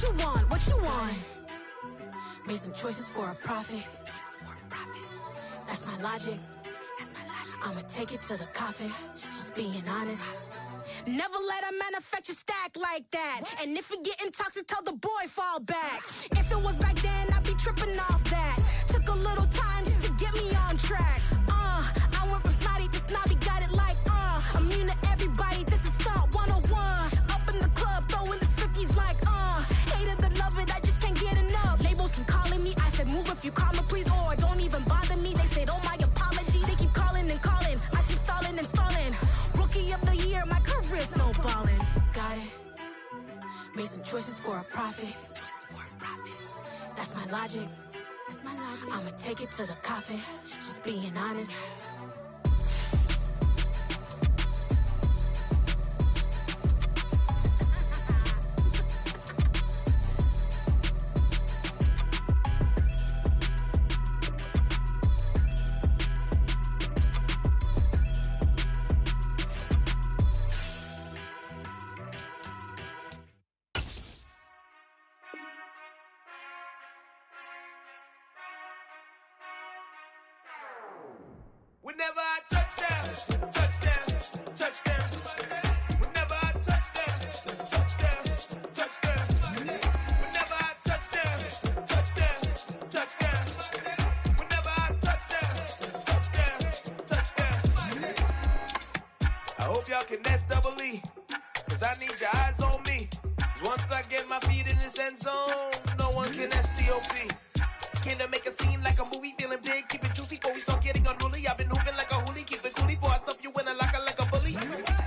you want? What you want? Made some choices for a profit. That's my logic. I'ma take it to the coffin. Just being honest. Never let a manufacture stack like that. And if it getting toxic, tell the boy fall back. If it was back then, I'd be tripping off that. Took a little time just to get me on track. I went from snotty to snobby, got it like immune to everybody, this is stunt 101. Up in the club, throwing this 50s like hated to love it, I just can't get enough. Labels from calling me, I said move if you call me please, or don't even bother me. They said oh my apology, they keep calling and calling. I keep stalling and stalling. Rookie of the year, my career snowballing. Got it. Made some choices for a profit. That's my logic. I'ma take it to the coffin. Just being honest. Whenever I touchdown, touchdown, touchdown. Whenever I touchdown, touchdown, touchdown. Whenever I touchdown, touchdown, touchdown. Whenever I touchdown, touchdown. I hope y'all can nest double E, cause I need your eyes on me. Cause once I get my feet in this end zone, no one can STOP. Can I make a scene like a movie, feeling big, keep it juicy before we start getting unruly. I've been hooping like a hoolie, keep it coolie before I stuff you in a locker like a bully.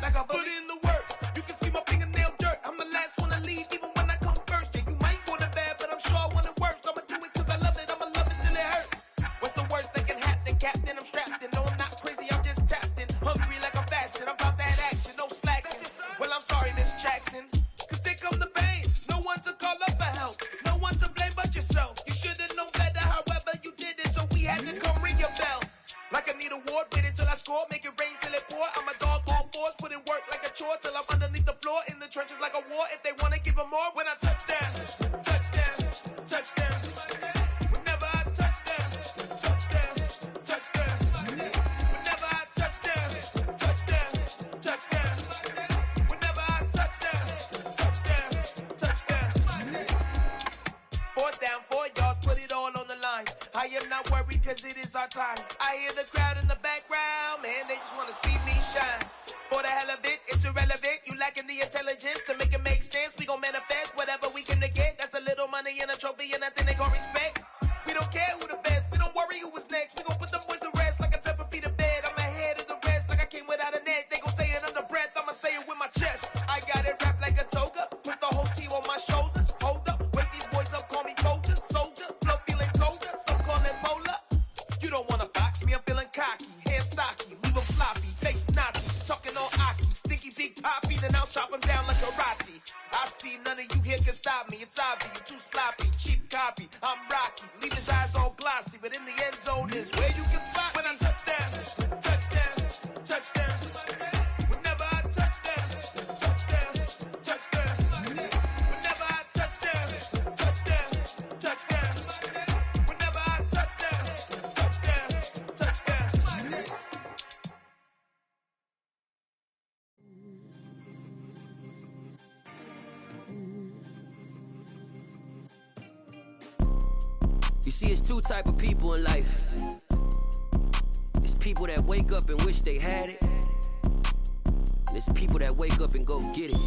Like a bully. Put in the work, you can see my fingernail dirt. I'm the last one to leave, even when I come first. Yeah, you might want it bad, but I'm sure I want it worse. I'ma do it cause I love it, I'ma love it till it hurts. What's the worst that can happen, Captain? I'm strapped in, no I'm not crazy, I'm just tapped in. Hungry like I'm fasting, I'm about that action, no slacking. Well, I'm sorry, Miss Jackson, cause here come the pain. No one to call up for help, no one to blame but yourself. You should've known better, however you did it, so we had to come ring your bell. Like I need a award, wait until I score, make it rain till it pour. I'm a dog all fours, put in work like a chore till I'm underneath the floor, in the trenches like a war. If they wanna give them more, when I touchdown, touchdown, touchdown. Whenever I touchdown, touchdown, touchdown. Whenever I touchdown, touchdown, touchdown. Whenever I touchdown, touchdown, touchdown. Fourth down, 4 yards, put it all on the line. I am not worried cause it is our time. I hear the crowd in the background, man, they just wanna see me shine. For the hell of it, it's irrelevant. You lacking the intelligence to make it make sense. We gon' manifest whatever we can to get. That's a little money and a trophy and nothing they call respect. We don't care who the best, we don't worry who was next. We gon' put the boys to rest like a type of feet of bed. I'm ahead of the rest like I came without a net. They gon' say it under breath, I'ma say it with my chest. I got it wrapped like a toga, put the whole team on my shoulders. Hold up, wake these boys up, call me Folger, soldier. Flow feeling colder, some call it polar. You don't wanna box me, I'm feeling cocky. Hair stocky, leave 'em floppy, face naughty. Talking all aki, stinky big poppy, then I'll chop 'em down like karate. I see none of you here can stop me. It's obvious, you too sloppy, cheap copy. I'm Rocky, leave his eyes all glossy, but in the end zone is where you can spot when I touchdown, touchdown, touchdown. Whenever I touchdown, touchdown, touchdown. Whenever I touchdown, touchdown, touchdown. Whenever I touchdown, touchdown, touchdown. You see, it's two type of people in life. It's people that wake up and wish they had it. And it's people that wake up and go get it.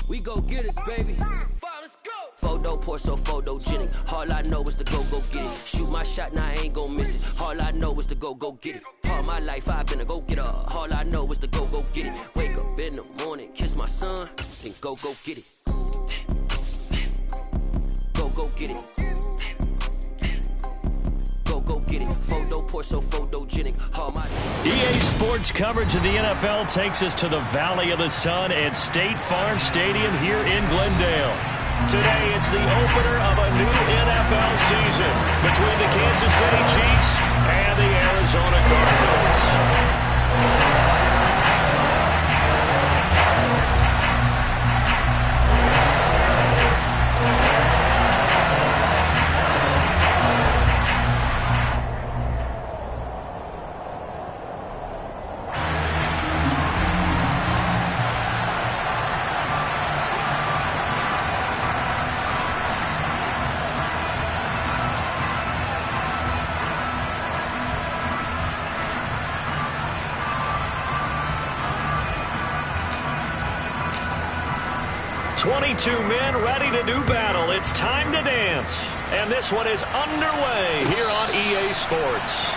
We go get it, baby. Let's go. Photo pour so photogenic. All I know is to go get it. Shoot my shot, now I ain't gon' miss it. All I know is to go get it. All my life I've been a go-getter. All I know is to go get it. Wake up in the morning, kiss my son, then go get it. Go get it. Go get it. Photo pour so photogenic. All my EA Sports coverage of the NFL takes us to the Valley of the Sun at State Farm Stadium here in Glendale. Today, it's the opener of a new NFL season between the Kansas City Chiefs and the Arizona Cardinals. 22 men ready to do battle. It's time to dance. And this one is underway here on EA Sports.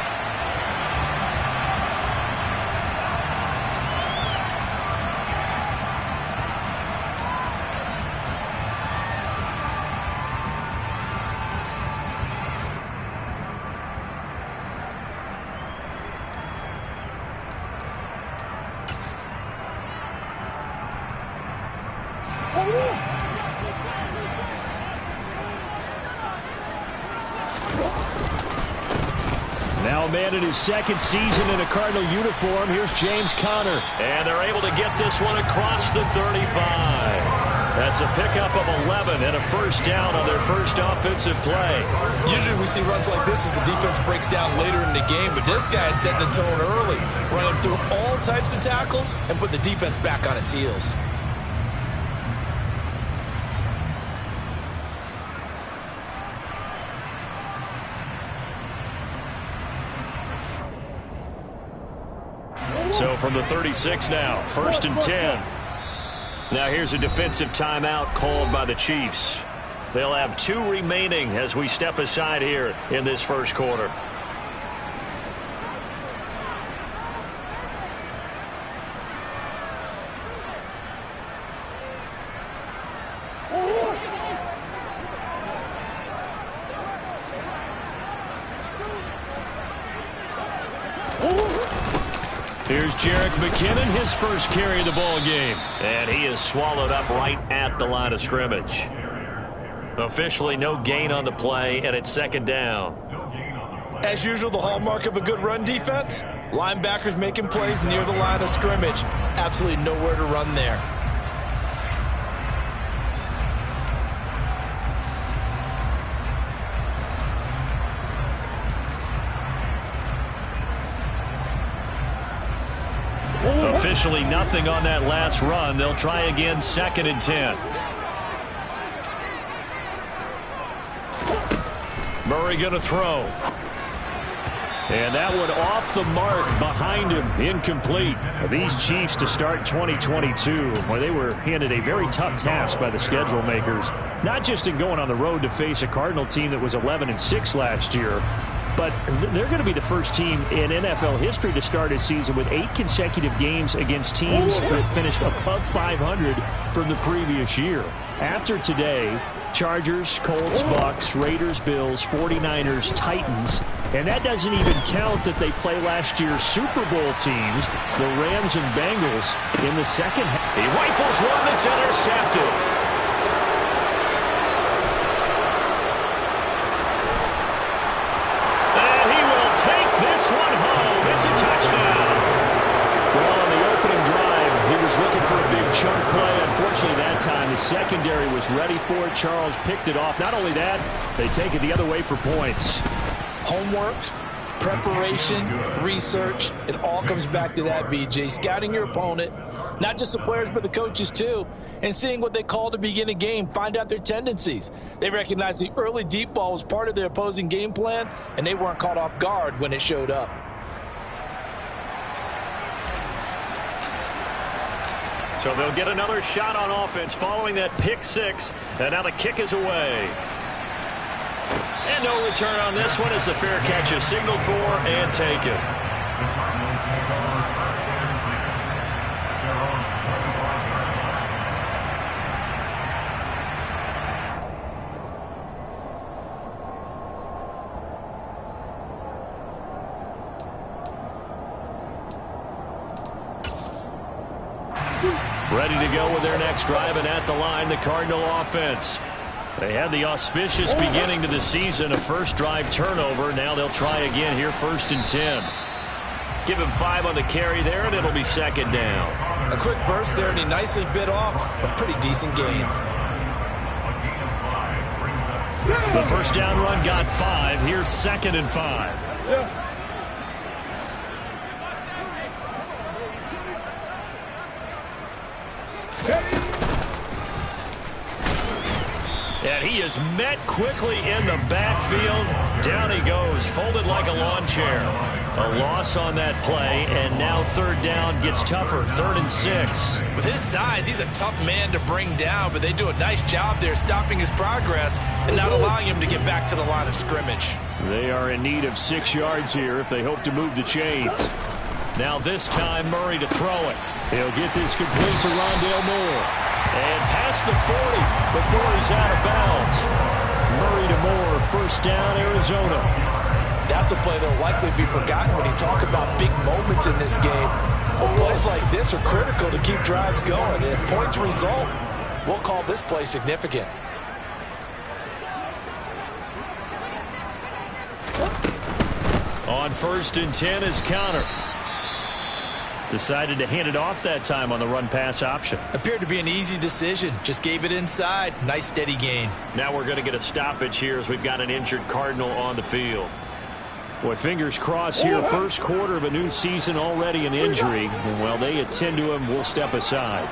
Now a man in his second season in a Cardinal uniform. Here's James Conner. And they're able to get this one across the 35. That's a pickup of 11 and a first down on their first offensive play. Usually we see runs like this as the defense breaks down later in the game, but this guy is setting the tone early, running through all types of tackles and put the defense back on its heels. So from the 36 now, 1st and 10. Now here's a defensive timeout called by the Chiefs. They'll have 2 remaining as we step aside here in this first quarter. Here's Jerick McKinnon, his first carry of the ball game. And he is swallowed up right at the line of scrimmage. Officially no gain on the play, and it's second down. As usual, the hallmark of a good run defense, linebackers making plays near the line of scrimmage. Absolutely nowhere to run there. Officially nothing on that last run. They'll try again, 2nd and 10. Murray going to throw. And that one off the mark behind him, incomplete. These Chiefs to start 2022, where they were handed a very tough task by the schedule makers, not just in going on the road to face a Cardinal team that was 11-6 last year, but they're going to be the first team in NFL history to start a season with 8 consecutive games against teams that finished above 500 from the previous year. After today, Chargers, Colts, Bucks, Raiders, Bills, 49ers, Titans, and that doesn't even count that they play last year's Super Bowl teams, the Rams and Bengals, in the second half. He rifles one that's intercepted. Chunk play. Unfortunately, that time the secondary was ready for it. Charles picked it off. Not only that, they take it the other way for points. Homework, preparation, research, it all comes back to that, VJ. Scouting your opponent, not just the players but the coaches too, and seeing what they call to begin a game, find out their tendencies. They recognized the early deep ball was part of their opposing game plan, and they weren't caught off guard when it showed up. So they'll get another shot on offense following that pick 6. And now the kick is away. And no return on this one as the fair catch is signaled for and taken. Ready to go with their next drive, and at the line, the Cardinal offense. They had the auspicious beginning to the season, a first drive turnover. Now they'll try again here, 1st and 10. Give him 5 on the carry there, and it'll be second down. A quick burst there, and he nicely bit off a pretty decent gain. The first down run got 5. Here's 2nd and 5. And he is met quickly in the backfield. Down he goes, folded like a lawn chair. A loss on that play, and now third down gets tougher, 3rd and 6. With his size, he's a tough man to bring down, but they do a nice job there stopping his progress and not allowing him to get back to the line of scrimmage. They are in need of 6 yards here if they hope to move the chains. Now this time, Murray to throw it. He'll get this complete to Rondale Moore. And past the 40 before he's out of bounds. Murray to Moore, first down, Arizona. That's a play that will likely be forgotten when you talk about big moments in this game. But plays like this are critical to keep drives going. And if points result, we'll call this play significant. On 1st and 10 is Connor. Decided to hand it off that time on the run-pass option. Appeared to be an easy decision. Just gave it inside. Nice steady gain. Now we're going to get a stoppage here as we've got an injured Cardinal on the field. Boy, fingers crossed here. First quarter of a new season, already an injury. And while they attend to him, we'll step aside.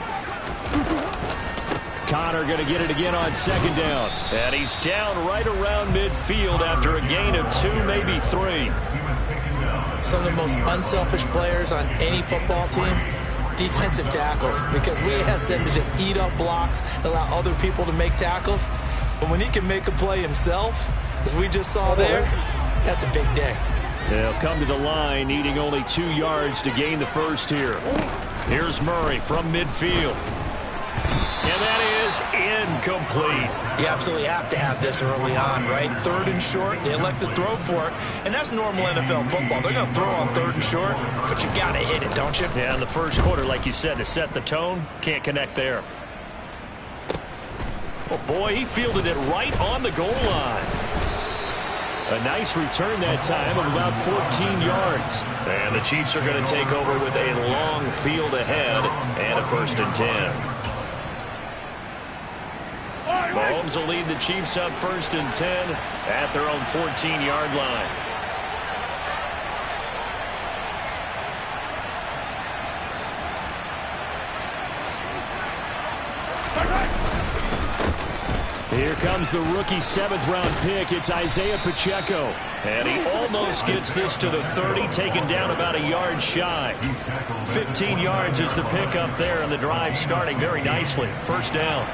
Connor going to get it again on 2nd down. And he's down right around midfield after a gain of 2, maybe 3. Some of the most unselfish players on any football team, defensive tackles, because we ask them to just eat up blocks, allow other people to make tackles. But when he can make a play himself, as we just saw there, that's a big day. They'll come to the line, needing only 2 yards to gain the first here. Here's Murray from midfield. And that is incomplete. You absolutely have to have this early on, right? 3rd and short, they elect to throw for it. And that's normal NFL football. They're going to throw on 3rd and short, but you got to hit it, don't you? Yeah, in the first quarter, like you said, to set the tone, can't connect there. Oh, boy, he fielded it right on the goal line. A nice return that time of about 14 yards. And the Chiefs are going to take over with a long field ahead and a 1st and 10. Mahomes will lead the Chiefs up 1st and 10 at their own 14-yard line. Here comes the rookie 7th-round pick. It's Isaiah Pacheco. And he almost gets this to the 30, taken down about a yard shy. 15 yards is the pickup there, and the drive starting very nicely. 1st down.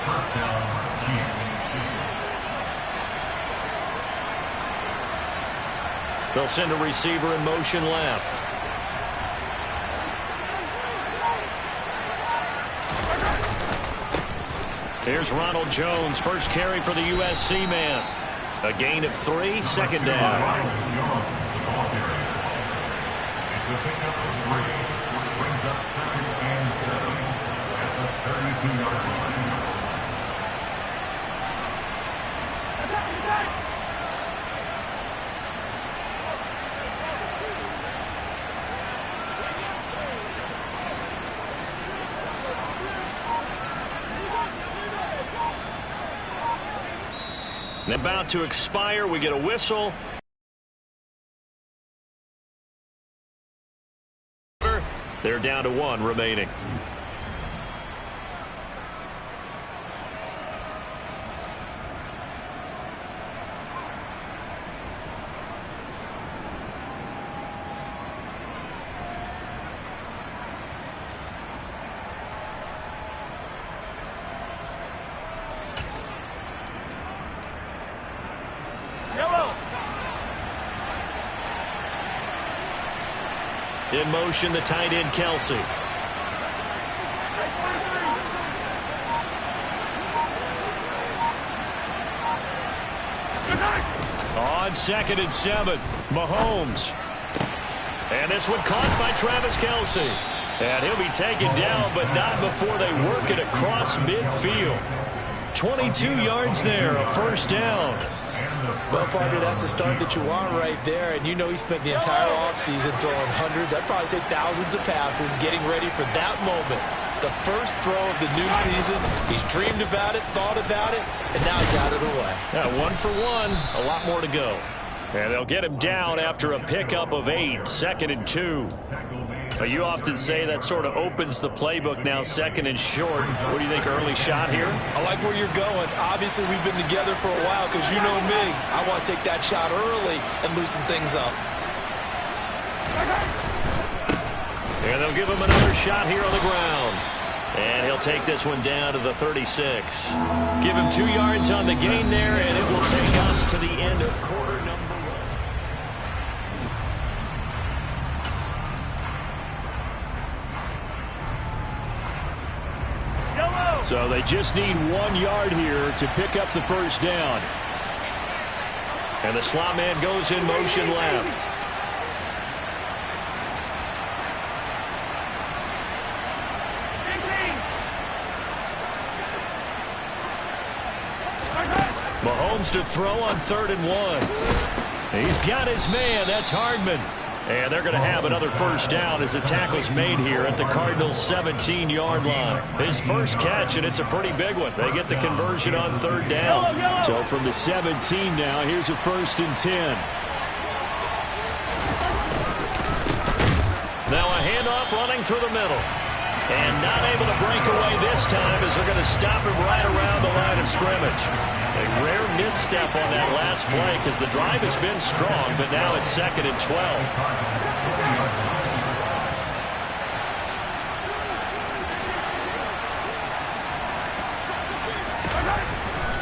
They'll send a receiver in motion left. Here's Ronald Jones, first carry for the USC man. A gain of 3, 2nd down. And about to expire, we get a whistle. They're down to 1 remaining. In motion, the tight end, Kelsey. On 2nd and 7, Mahomes. And this one caught by Travis Kelsey. And he'll be taken down, but not before they work it across midfield. 22 yards there, a 1st down. Well, partner, that's the start that you want right there. And you know he spent the entire offseason throwing hundreds, I'd probably say thousands of passes, getting ready for that moment. The first throw of the new season. He's dreamed about it, thought about it, and now it's out of the way. Yeah, 1 for 1, a lot more to go. And they'll get him down after a pickup of 8, 2nd and 2. You often say that sort of opens the playbook now, second and short. What do you think, early shot here? I like where you're going. Obviously, we've been together for a while because you know me. I want to take that shot early and loosen things up. And they'll give him another shot here on the ground. And he'll take this one down to the 36. Give him 2 yards on the gain there, and it will take us to the end of quarter number 1. So they just need 1 yard here to pick up the first down. And the slot man goes in motion left. Mahomes to throw on 3rd and 1. He's got his man. That's Hardman. And they're going to have another first down as the tackle's made here at the Cardinals' 17-yard line. His first catch, and it's a pretty big one. They get the conversion on 3rd down. So from the 17 now, here's a 1st and 10. Now a handoff running through the middle. And not able to break away this time as they're going to stop him right around the line of scrimmage. A rare misstep on that last play because the drive has been strong, but now it's 2nd and 12.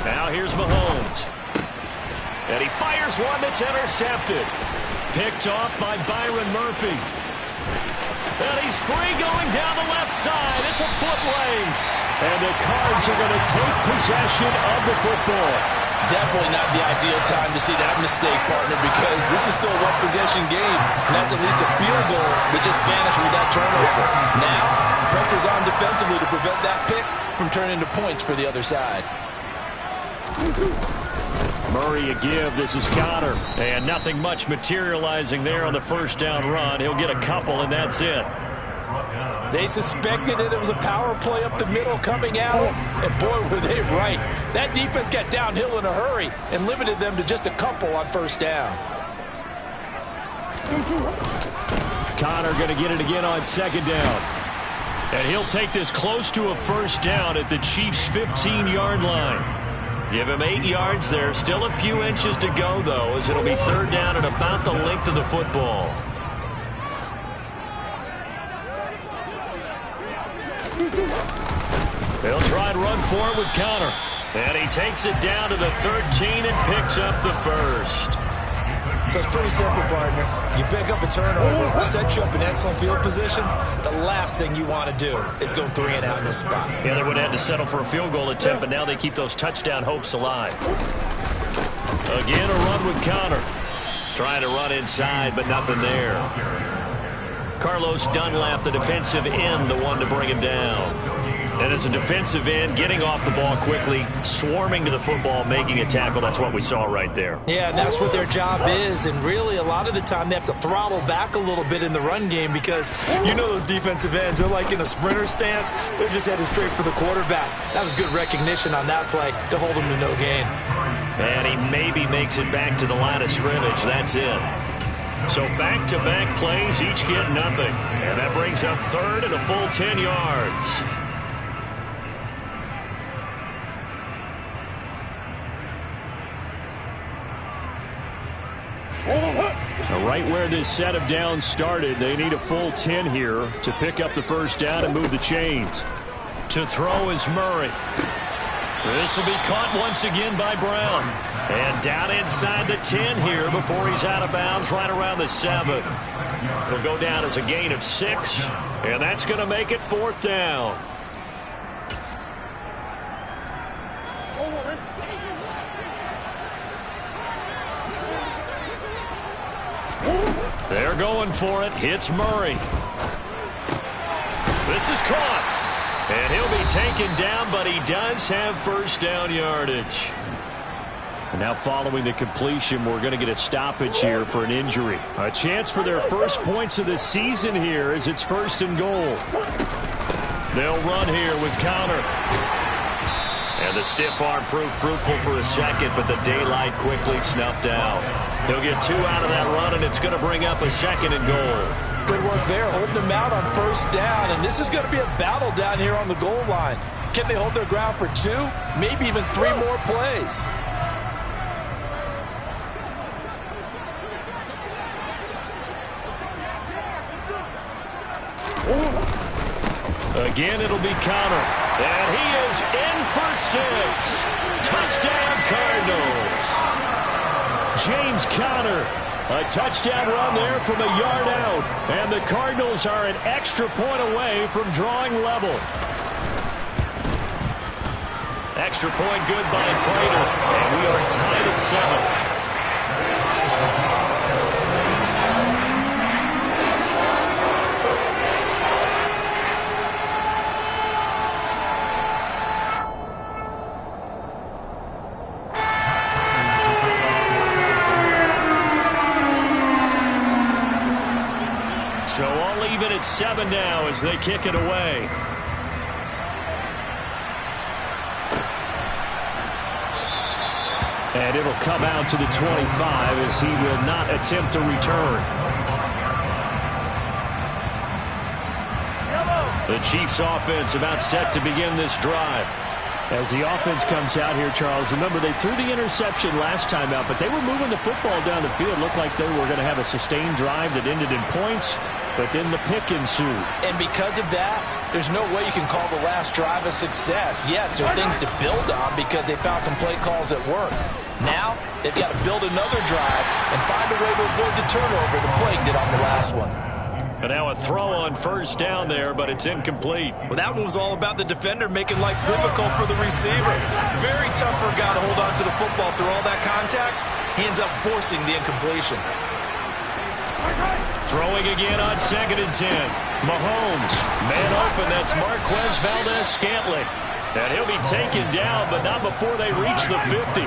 Now here's Mahomes. And he fires one that's intercepted. Picked off by Byron Murphy. And he's free going down the left side. It's a foot race. And the Cards are going to take possession of the football. Definitely not the ideal time to see that mistake, partner, because this is still a one-possession game. And that's at least a field goal that just vanished with that turnover. Now, pressure's on defensively to prevent that pick from turning into points for the other side. Murray a give. This is Connor. And nothing much materializing there on the first down run. He'll get a couple, and that's it. They suspected that it was a power play up the middle coming out, and boy, were they right. That defense got downhill in a hurry and limited them to just a couple on first down. Connor going to get it again on 2nd down. And he'll take this close to a first down at the Chiefs' 15-yard line. Give him 8 yards there. Still a few inches to go, though, as it'll be 3rd down at about the length of the football. They'll try and run forward with Connor. And he takes it down to the 13 and picks up the first. So it's pretty simple, partner. You pick up a turnover, set you up in excellent field position. The last thing you want to do is go 3 and out in this spot. Yeah, they would have had to settle for a field goal attempt, but now they keep those touchdown hopes alive. Again, a run with Connor. Trying to run inside, but nothing there. Carlos Dunlap, the defensive end, the one to bring him down. And as a defensive end, getting off the ball quickly, swarming to the football, making a tackle, that's what we saw right there. Yeah, and that's what their job is. And really, a lot of the time, they have to throttle back a little bit in the run game because you know those defensive ends, they're like in a sprinter stance. They're just headed straight for the quarterback. That was good recognition on that play to hold him to no gain. And he maybe makes it back to the line of scrimmage. That's it. So back-to-back plays, each get nothing. And that brings up 3rd and a full 10 yards. Now, right where this set of downs started, they need a full 10 here to pick up the first down and move the chains. To throw is Murray. This will be caught once again by Brown. And down inside the 10 here before he's out of bounds right around the 7. It'll go down as a gain of 6, and that's going to make it 4th down. They're going for it. Hits Murray. This is caught. And he'll be taken down, but he does have first down yardage. And now following the completion, we're going to get a stoppage here for an injury. A chance for their first points of the season here as it's 1st and goal. They'll run here with Connor. And the stiff arm proved fruitful for a second, but the daylight quickly snuffed out. He'll get 2 out of that run, and it's going to bring up a 2nd and goal. Good work there, holding them out on 1st down, and this is going to be a battle down here on the goal line. Can they hold their ground for 2, maybe even 3 more plays? Again, it'll be Connor. And he is in for 6. Touchdown, Cardinals. James Conner, a touchdown run there from a yard out. And the Cardinals are an extra point away from drawing level. Extra point good by Prater. And we are tied at 7. So all even at 7 now as they kick it away. And it'll come out to the 25 as he will not attempt to return. The Chiefs offense about set to begin this drive. As the offense comes out here, Charles, remember they threw the interception last time out, but they were moving the football down the field. Looked like they were going to have a sustained drive that ended in points, but then the pick ensued. And because of that, there's no way you can call the last drive a success. Yes, there are things to build on because they found some play calls that work. Now, they've got to build another drive and find a way to avoid the turnover the Plague did on the last one. And now a throw on 1st down there, but it's incomplete. Well, that one was all about the defender making life difficult for the receiver. Very tough for a guy to hold on to the football through all that contact. He ends up forcing the incompletion. Throwing again on 2nd and 10. Mahomes, man open, that's Marquez Valdez-Scantling. And he'll be taken down, but not before they reach the 50.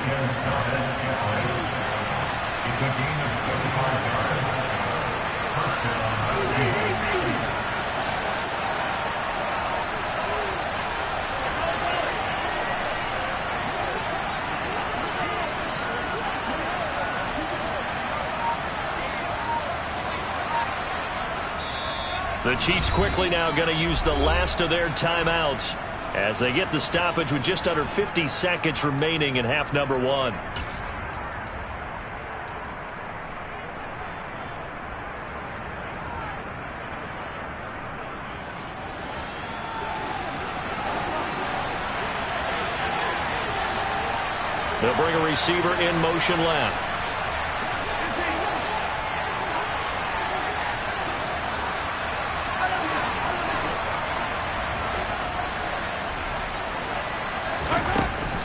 The Chiefs quickly now going to use the last of their timeouts as they get the stoppage with just under 50 seconds remaining in half number 1. They'll bring a receiver in motion left.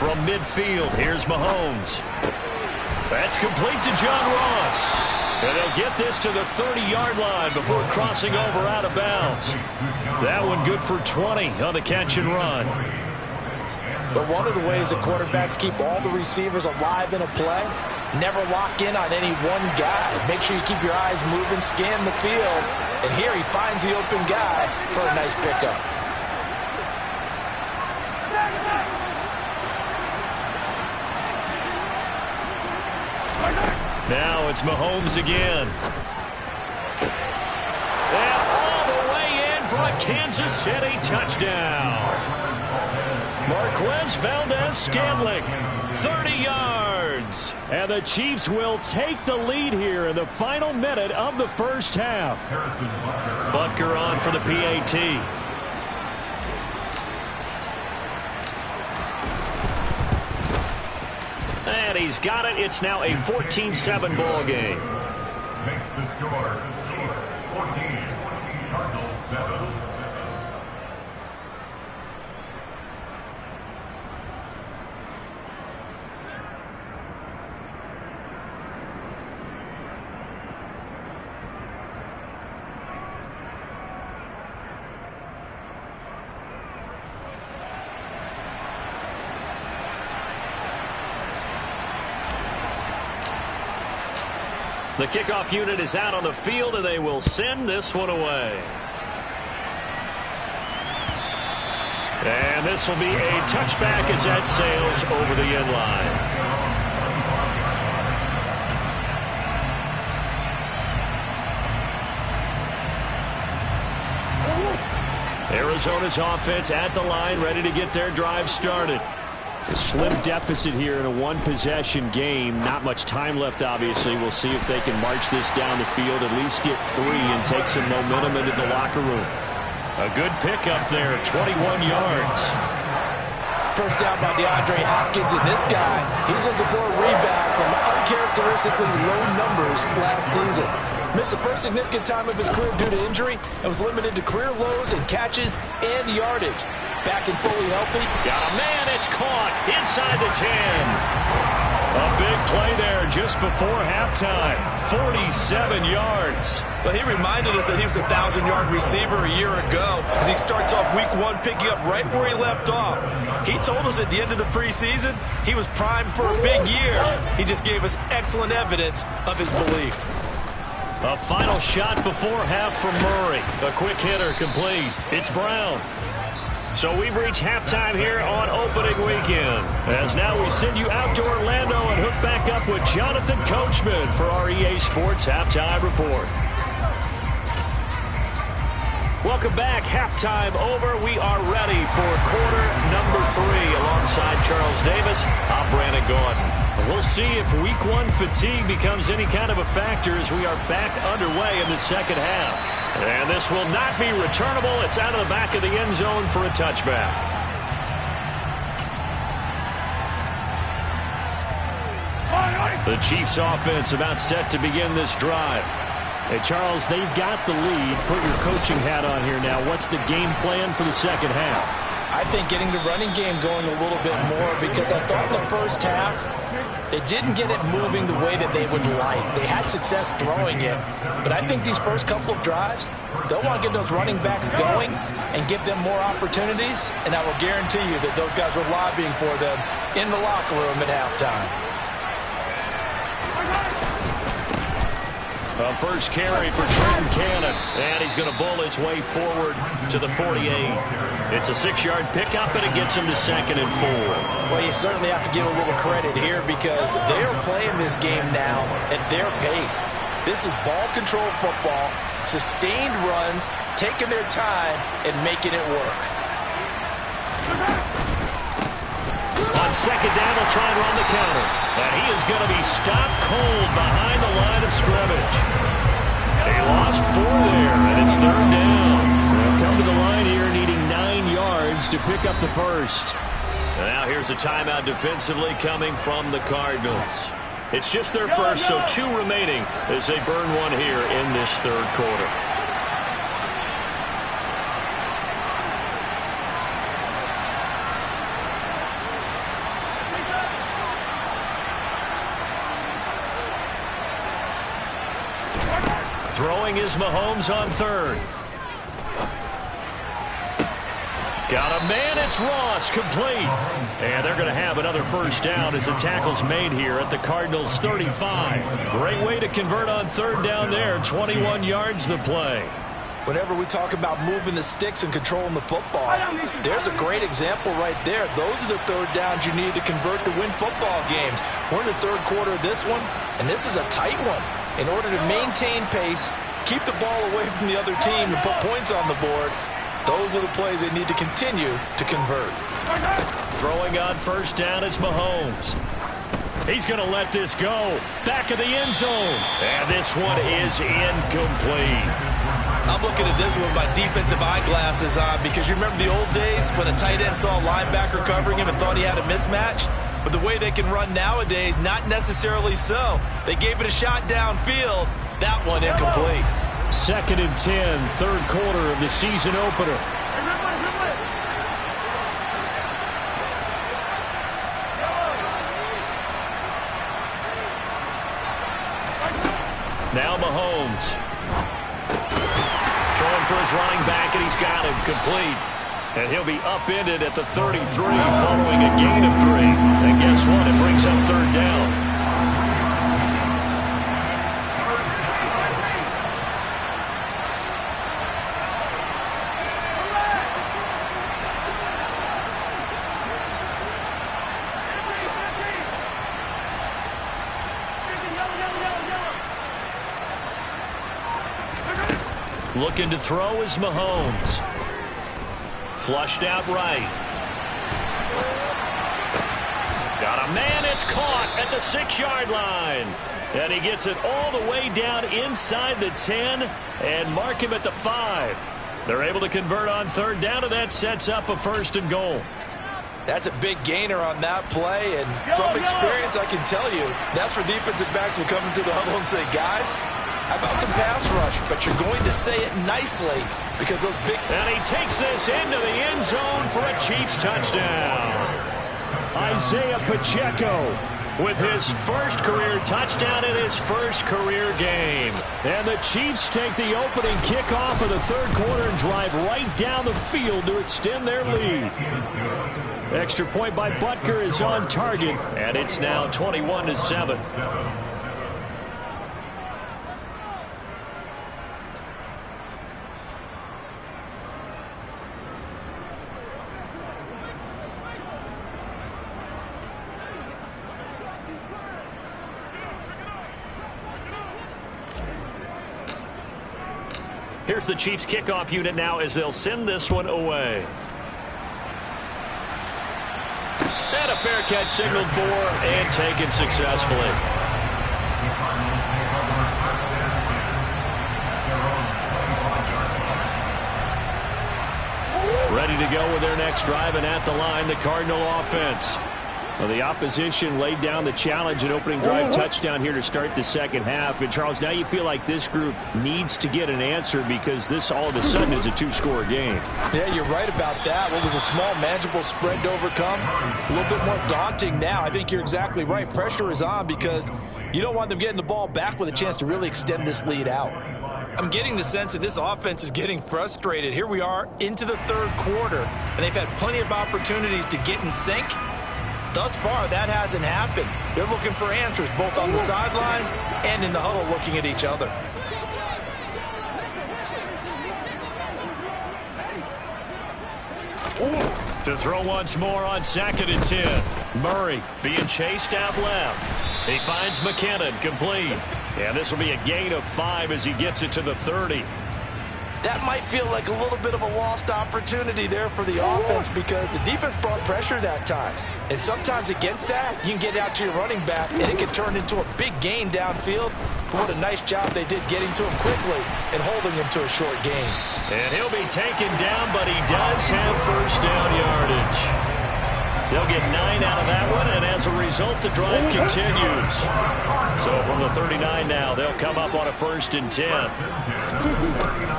From midfield, here's Mahomes. That's complete to John Ross. And they'll get this to the 30-yard line before crossing over out of bounds. That one good for 20 on the catch and run. But one of the ways that quarterbacks keep all the receivers alive in a play, never lock in on any one guy. Make sure you keep your eyes moving, scan the field. And here he finds the open guy for a nice pickup. Now it's Mahomes again. And all the way in for a Kansas City touchdown. Marquez Valdez-Scantling, 30 yards. And the Chiefs will take the lead here in the final minute of the first half. Butker on for the PAT. And he's got it. It's now a 14-7 ball game. Makes the score Chiefs 14, Cardinals 7. The kickoff unit is out on the field, and they will send this one away. And this will be a touchback as that sails over the end line. Arizona's offense at the line, ready to get their drive started. A slim deficit here in a one-possession game. Not much time left, obviously. We'll see if they can march this down the field, at least get 3 and take some momentum into the locker room. A good pickup there, 21 yards. First down by DeAndre Hopkins, and this guy, he's looking for a rebound from uncharacteristically low numbers last season. Missed the first significant time of his career due to injury and was limited to career lows in catches and yardage. Back and fully healthy. Got a man, it's caught inside the 10. A big play there just before halftime. 47 yards. Well, he reminded us that he was a 1,000-yard receiver a year ago as he starts off week 1 picking up right where he left off. He told us at the end of the preseason he was primed for a big year. He just gave us excellent evidence of his belief. A final shot before half from Murray. A quick hitter complete. It's Brown. So we've reached halftime here on opening weekend. As now we send you out to Orlando and hook back up with Jonathan Coachman for our EA Sports Halftime Report. Welcome back. Halftime over. We are ready for quarter number 3 alongside Charles Davis. I'm Brandon Gordon. We'll see if week 1 fatigue becomes any kind of a factor as we are back underway in the second half. And this will not be returnable. It's out of the back of the end zone for a touchback. The Chiefs offense about set to begin this drive. Hey, Charles, they've got the lead. Put your coaching hat on here now. What's the game plan for the second half? I think getting the running game going a little bit more, because I thought in the first half they didn't get it moving the way that they would like. They had success throwing it, but I think these first couple of drives, they'll want to get those running backs going and give them more opportunities, and I will guarantee you that those guys were lobbying for them in the locker room at halftime. A first carry for Trenton Cannon, and he's going to bull his way forward to the 48. It's a 6-yard pickup, and it gets him to 2nd and 4. Well, you certainly have to give a little credit here because they are playing this game now at their pace. This is ball control football, sustained runs, taking their time, and making it work. On second down, he'll try and run the counter. And he is going to be stopped cold behind the line of scrimmage. They lost 4 there, and it's 3rd down. They'll come to the line here needing 9 yards to pick up the first. And now here's a timeout defensively coming from the Cardinals. It's just their first, so 2 remaining as they burn 1 here in this 3rd quarter. Throwing is Mahomes on 3rd. Got a man, it's Ross, complete. And they're going to have another first down as the tackle's made here at the Cardinals' 35. Great way to convert on 3rd down there, 21 yards the play. Whenever we talk about moving the sticks and controlling the football, there's a great example right there. Those are the 3rd downs you need to convert to win football games. We're in the 3rd quarter of this one, and this is a tight one. In order to maintain pace, keep the ball away from the other team, and put points on the board, those are the plays they need to continue to convert. Throwing on first down is Mahomes. He's going to let this go. Back of the end zone. And this one is incomplete. I'm looking at this one with my defensive eyeglasses on because you remember the old days when a tight end saw a linebacker covering him and thought he had a mismatch? But the way they can run nowadays, not necessarily so. They gave it a shot downfield. That one incomplete. 2nd and 10, 3rd quarter of the season opener. Now Mahomes. Throwing for his running back, and he's got him complete. And he'll be upended at the 33 following a gain of 3. And guess what? It brings up 3rd down. Looking to throw is Mahomes. Flushed out right. Got a man, it's caught at the 6-yard line. And he gets it all the way down inside the 10 and mark him at the 5. They're able to convert on third down, and that sets up a 1st and goal. That's a big gainer on that play, and from experience, I can tell you, that's where defensive backs will come into the huddle and say, guys, how about some pass rush? But you're going to say it nicely because those big... And he takes this into the end zone for a Chiefs touchdown. Isaiah Pacheco with his first career touchdown in his first career game. And the Chiefs take the opening kickoff of the third quarter and drive right down the field to extend their lead. Extra point by Butker is on target, and it's now 21-7. Here's the Chiefs kickoff unit now as they'll send this one away. And a fair catch signaled for and taken successfully. Ready to go with their next drive, and at the line, the Cardinal offense. Well, the opposition laid down the challenge and opening drive touchdown here to start the second half. And, Charles, now you feel like this group needs to get an answer because this all of a sudden is a 2-score game. Yeah, you're right about that. What was a small, manageable spread to overcome? A little bit more daunting now. I think you're exactly right. Pressure is on because you don't want them getting the ball back with a chance to really extend this lead out. I'm getting the sense that this offense is getting frustrated. Here we are into the third quarter, and they've had plenty of opportunities to get in sync. Thus far, that hasn't happened. They're looking for answers both on the sidelines and in the huddle looking at each other. To throw once more on 2nd and 10. Murray being chased out left. He finds McKinnon complete. And this will be a gain of 5 as he gets it to the 30. That might feel like a little bit of a lost opportunity there for the offense because the defense brought pressure that time. And sometimes against that, you can get out to your running back, and it can turn into a big gain downfield. But what a nice job they did getting to him quickly and holding him to a short gain. And he'll be taken down, but he does have first down yardage. They'll get 9 out of that one, and as a result, the drive continues. So from the 39 now, they'll come up on a 1st and 10.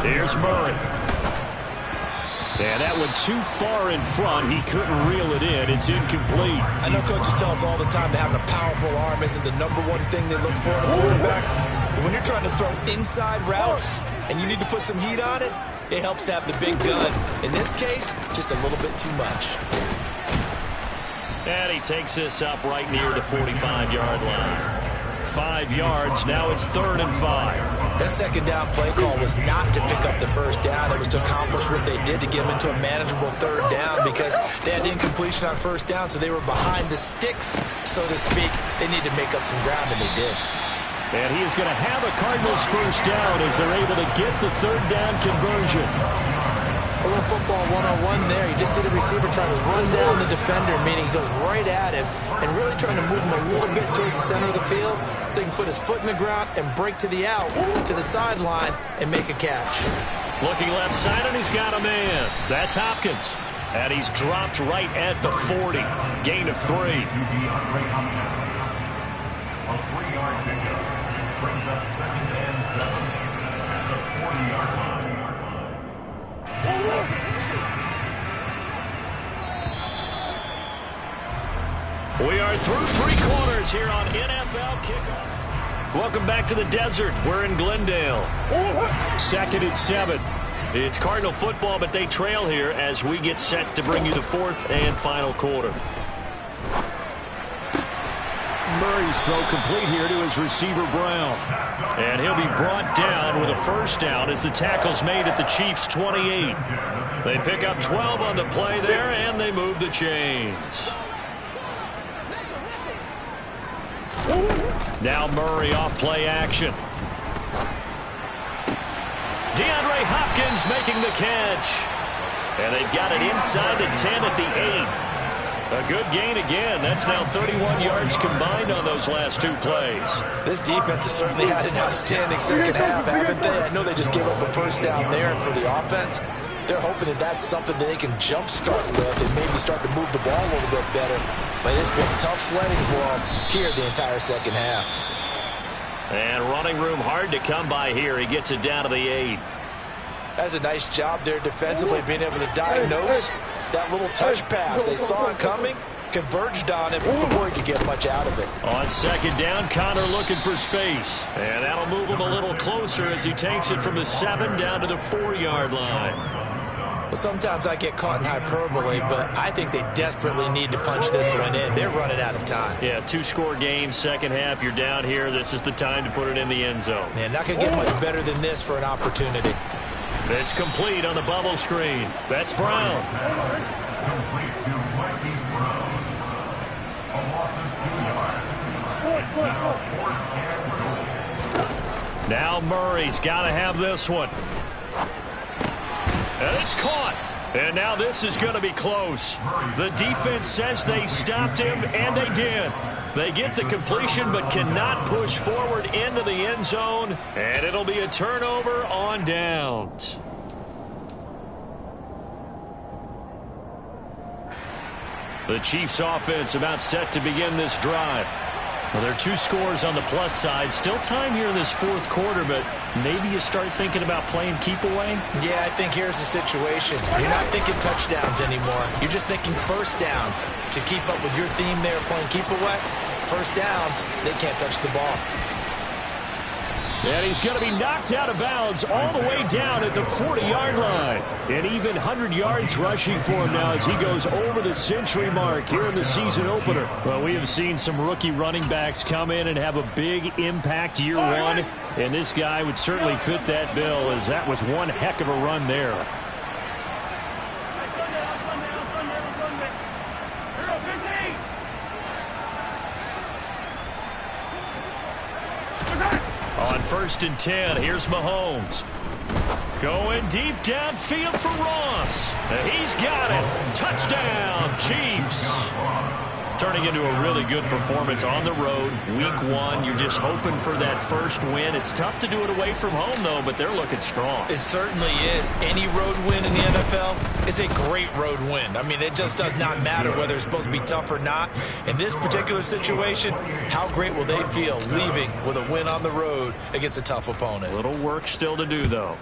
Here's Murray. And that one too far in front. He couldn't reel it in. It's incomplete. I know coaches tell us all the time that having a powerful arm isn't the #1 thing they look for in a quarterback. But when you're trying to throw inside routes and you need to put some heat on it, it helps have the big gun. In this case, just a little bit too much. And he takes this up right near the 45-yard line. 5 yards. Now it's 3rd and 5. That second down play call was not to pick up the first down. It was to accomplish what they did to get them into a manageable 3rd down because they had incompletion on 1st down, so they were behind the sticks, so to speak. They need to make up some ground, and they did. And he is going to have a Cardinals first down as they're able to get the 3rd down conversion. A little football 101 there. You just see the receiver trying to run down the defender, meaning he goes right at him and really trying to move him a little bit towards the center of the field so he can put his foot in the ground and break to the out, to the sideline, and make a catch. Looking left side, and he's got a man. That's Hopkins. And he's dropped right at the 40. Gain of 3. A 3-yard pickup brings up 2nd and 7 at the 40-yard line. We are through 3 quarters here on NFL Kickoff. Welcome back to the desert. We're in Glendale. 2nd and 7. It's Cardinal football, but they trail here as we get set to bring you the 4th and final quarter. Murray's throw complete here to his receiver, Brown. And he'll be brought down with a first down as the tackle's made at the Chiefs' 28. They pick up 12 on the play there, and they move the chains. Now Murray off play action. DeAndre Hopkins making the catch. And they've got it inside the 10 at the 8. A good gain again. That's now 31 yards combined on those last 2 plays. This defense has certainly had an outstanding second half, haven't they? I know they just gave up a first down there, and for the offense, they're hoping that that's something that they can jumpstart with and maybe start to move the ball a little bit better. But it's been tough sledding for them here the entire second half. And running room hard to come by here. He gets it down to the 8. That's a nice job there defensively, being able to diagnose that little touch pass. They saw it coming, converged on it before he could get much out of it. On second down, Connor looking for space. And that'll move him a little closer as he takes it from the 7 down to the 4-yard line. Well, sometimes I get caught in hyperbole, but I think they desperately need to punch this one in. They're running out of time. Yeah, 2-score game, second half. You're down here. This is the time to put it in the end zone. Man, not going to get much better than this for an opportunity. It's complete on the bubble screen. That's Brown. Complete to Mikey Brown. A loss of 2 yards. Now Murray's got to have this one. And it's caught. And now this is going to be close. The defense says they stopped him, and they did. They get the completion but cannot push forward into the end zone, and it'll be a turnover on downs. The Chiefs offense about set to begin this drive. Well, there are 2 scores on the plus side. Still time here in this 4th quarter, but maybe you start thinking about playing keep away? Yeah, I think here's the situation. You're not thinking touchdowns anymore. You're just thinking first downs. To keep up with your theme there, playing keep away, first downs, they can't touch the ball. And he's going to be knocked out of bounds all the way down at the 40-yard line. And even 100 yards rushing for him now as he goes over the century mark here in the season opener. Well, we have seen some rookie running backs come in and have a big impact year one. And this guy would certainly fit that bill, as that was one heck of a run there. On 1st and 10, here's Mahomes. Going deep downfield for Ross. He's got it. Touchdown, Chiefs. Turning into a really good performance on the road. Week 1, you're just hoping for that first win. It's tough to do it away from home, though, but they're looking strong. It certainly is. Any road win in the NFL is a great road win. I mean, it just does not matter whether it's supposed to be tough or not. In this particular situation, how great will they feel leaving with a win on the road against a tough opponent? A little work still to do, though.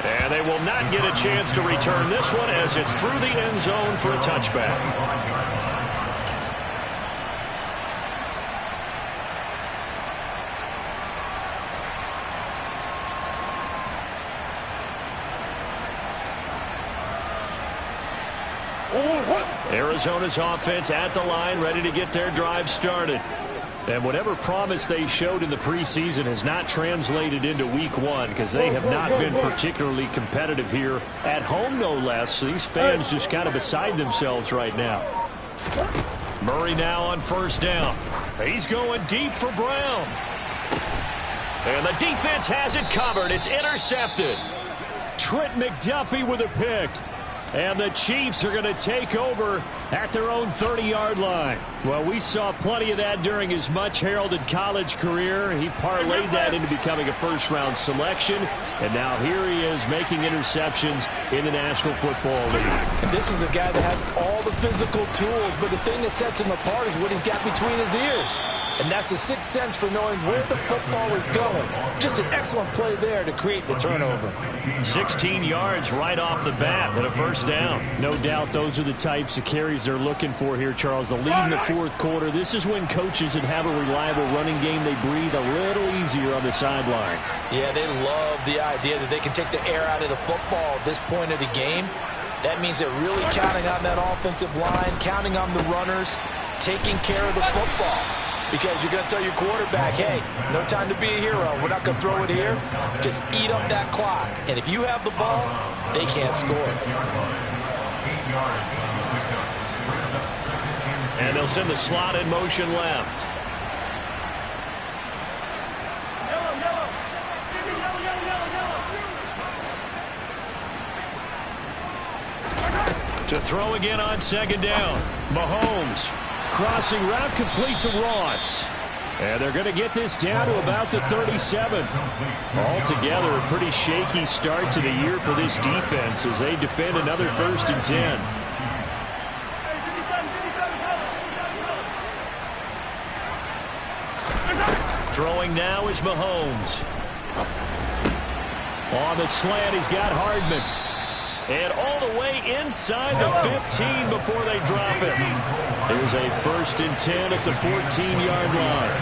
And they will not get a chance to return this one as it's through the end zone for a touchback. Arizona's offense at the line, ready to get their drive started. And whatever promise they showed in the preseason has not translated into week 1 because they have not been particularly competitive here at home, no less. So these fans just kind of beside themselves right now. Murray now on 1st down. He's going deep for Brown. And the defense has it covered. It's intercepted. Trent McDuffie with a pick. And the Chiefs are going to take over at their own 30-yard line. Well, we saw plenty of that during his much-heralded college career. He parlayed that into becoming a first-round selection. And now here he is making interceptions in the National Football League. And this is a guy that has all the physical tools, but the thing that sets him apart is what he's got between his ears. And that's the sixth sense for knowing where the football is going. Just an excellent play there to create the turnover. 16 yards right off the bat and a first down. No doubt those are the types of carries they're looking for here, Charles. The lead in the 4th quarter. This is when coaches that have a reliable running game, they breathe a little easier on the sideline. Yeah, they love the idea that they can take the air out of the football at this point of the game. That means they're really counting on that offensive line, counting on the runners, taking care of the football. Because you're going to tell your quarterback, hey, no time to be a hero. We're not going to throw it here. Just eat up that clock. And if you have the ball, they can't score. And they'll send the slot in motion left. To throw again on second down. Mahomes. Crossing route complete to Ross. And they're going to get this down to about the 37. Altogether, a pretty shaky start to the year for this defense as they defend another 1st and 10. Throwing now is Mahomes. On the slant, he's got Hardman. And all the way inside the 15 before they drop it. Here's a 1st and 10 at the 14-yard line.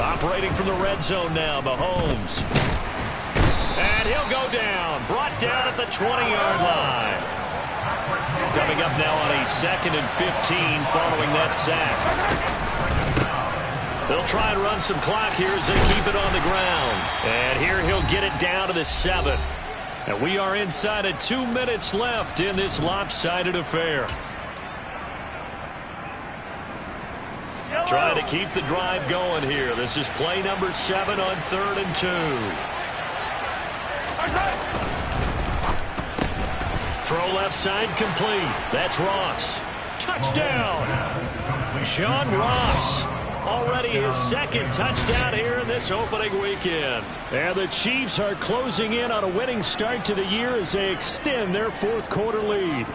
Operating from the red zone now, Mahomes. And he'll go down. Brought down at the 20-yard line. Coming up now on a 2nd and 15 following that sack. They'll try and run some clock here as they keep it on the ground. And here he'll get it down to the 7. And we are inside of 2 minutes left in this lopsided affair. Trying to keep the drive going here. This is play number 7 on 3rd and 2. Throw left side complete. That's Ross. Touchdown. John Ross. Already his 2nd touchdown here in this opening weekend. And the Chiefs are closing in on a winning start to the year as they extend their 4th quarter lead.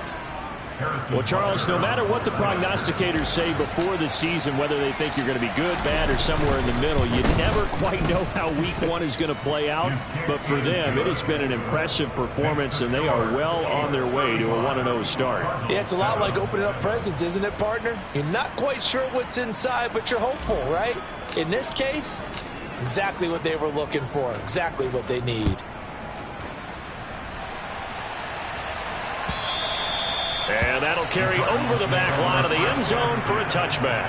Well, Charles, no matter what the prognosticators say before the season, whether they think you're going to be good, bad, or somewhere in the middle, you never quite know how week 1 is going to play out. But for them, it has been an impressive performance, and they are well on their way to a 1-0 start. Yeah, it's a lot like opening up presents, isn't it, partner? You're not quite sure what's inside, but you're hopeful, right? In this case, exactly what they were looking for, exactly what they need. And that'll carry over the back line of the end zone for a touchback.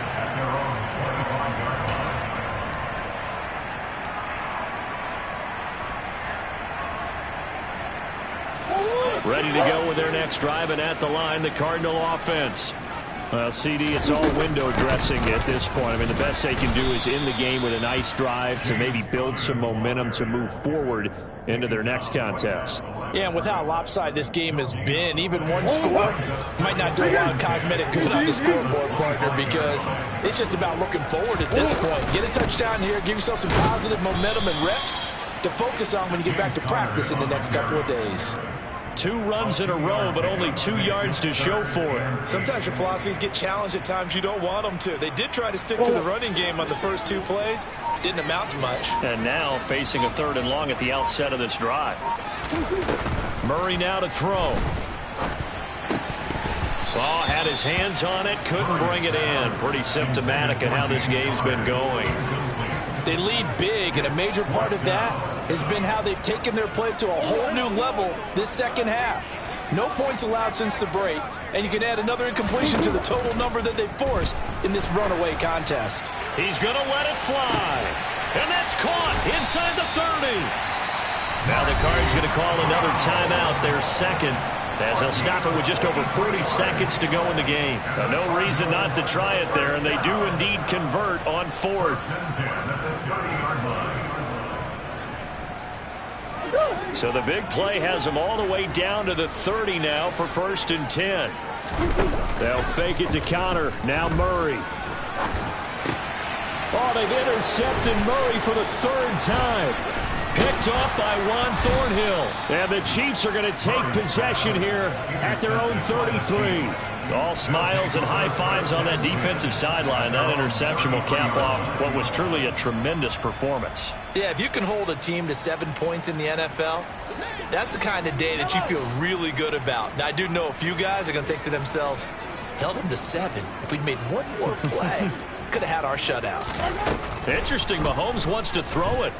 Ready to go with their next drive, and at the line, the Cardinal offense. Well, CD, it's all window dressing at this point. I mean, the best they can do is in the game with a nice drive to maybe build some momentum to move forward into their next contest. Yeah, and with how lopsided this game has been, even one score might not do a lot of cosmetic good on the scoreboard, partner, because it's just about looking forward at this point. Get a touchdown here, give yourself some positive momentum and reps to focus on when you get back to practice in the next couple of days. 2 runs in a row, but only 2 yards to show for it. Sometimes your philosophies get challenged at times you don't want them to. They did try to stick to the running game on the first 2 plays. Didn't amount to much. And now facing a 3rd and long at the outset of this drive. Murray now to throw. Well, had his hands on it, couldn't bring it in. Pretty symptomatic of how this game's been going. They lead big, and a major part of that has been how they've taken their play to a whole new level this second half. No points allowed since the break, and you can add another incompletion to the total number that they forced in this runaway contest. He's going to let it fly, and that's caught inside the 30. Now the Cards going to call another timeout, their 2nd, as they'll stop it with just over 40 seconds to go in the game. Now, no reason not to try it there, and they do indeed convert on 4th. So the big play has them all the way down to the 30 now for 1st and 10. They'll fake it to Connor. Now Murray. Oh, they've intercepted Murray for the 3rd time. Picked off by Juan Thornhill. And the Chiefs are going to take possession here at their own 33. All smiles and high fives on that defensive sideline. That interception will cap off what was truly a tremendous performance. Yeah, if you can hold a team to 7 points in the NFL, that's the kind of day that you feel really good about. Now, I do know a few guys are going to think to themselves, held them to 7. If we'd made one more play, could have had our shutout. Interesting. Mahomes wants to throw it.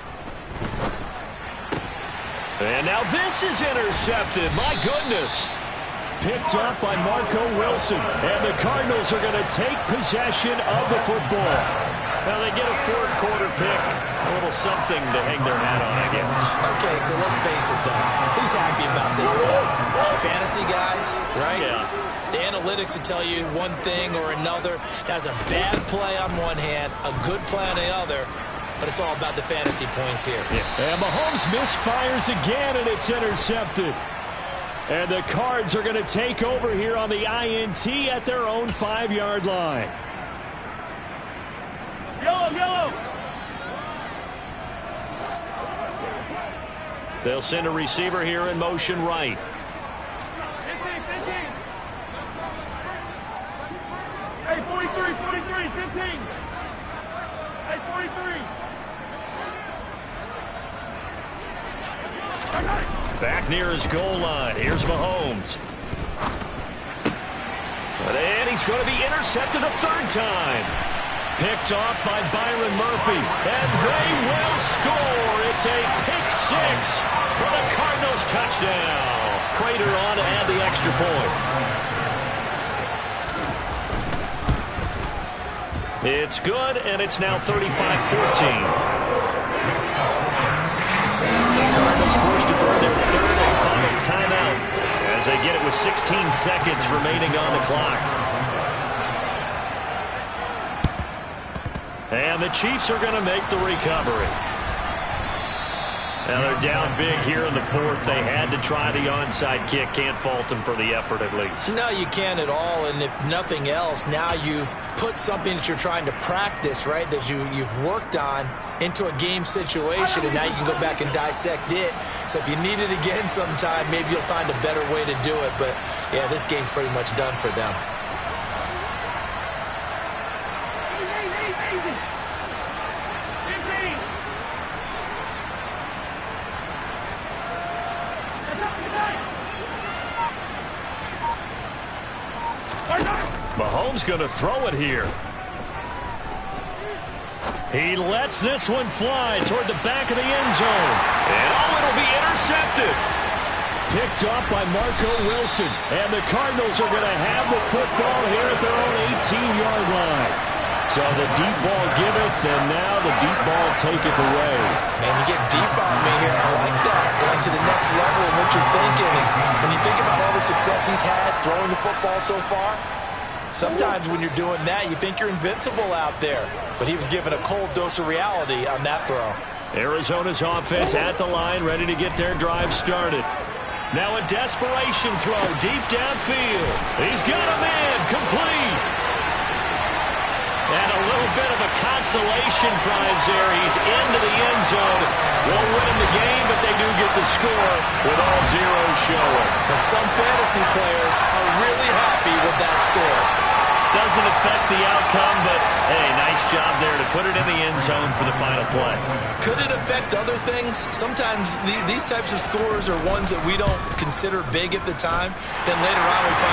And now this is intercepted. My goodness. Picked up by Marco Wilson. And the Cardinals are going to take possession of the football. Now they get a 4th quarter pick. A little something to hang their hat on, I guess. Okay, so let's face it, though. Who's happy about this play? Fantasy guys, right? Yeah. The analytics will tell you one thing or another. That's a bad play on one hand, a good play on the other, but it's all about the fantasy points here. Yeah. And Mahomes misfires again, and it's intercepted. And the Cards are going to take over here on the INT at their own 5-yard line. Yellow. They'll send a receiver here in motion right. 15. Hey, 43, 15. Hey, 43. Back near his goal line. Here's Mahomes. And he's going to be intercepted a third time. Picked off by Byron Murphy. And they will score. It's a pick six for the Cardinals touchdown. Prater on to add the extra point. It's good, and it's now 35-14. The Cardinals forced to burn their third and final timeout as they get it with 16 seconds remaining on the clock. And the Chiefs are going to make the recovery. Now they're down big here in the fourth. They had to try the onside kick. Can't fault them for the effort at least. No, you can't at all. And if nothing else, now you've put something that you're trying to practice, right, that you've worked on into a game situation, and now you can go back and dissect it. So if you need it again sometime, maybe you'll find a better way to do it. But, yeah, this game's pretty much done for them. Mahomes going to throw it here. He lets this one fly toward the back of the end zone. And it'll be intercepted. Picked off by Marco Wilson. And the Cardinals are going to have the football here at their own 18-yard line. So the deep ball giveth, and now the deep ball taketh away. Man, you get deep on me here. I like that. Going to the next level of what you're thinking. And when you think about all the success he's had throwing the football so far, sometimes when you're doing that, you think you're invincible out there. But he was given a cold dose of reality on that throw. Arizona's offense at the line, ready to get their drive started. Now a desperation throw deep downfield. He's got him in, complete. And a little bit of a consolation prize there. He's into the end zone. Won't win the game, but they do get the score with all zeros showing. But some fantasy players are really happy with that score. Doesn't affect the outcome, but, hey, nice job there to put it in the end zone for the final play. Could it affect other things? Sometimes these types of scores are ones that we don't consider big at the time. Then later on we find out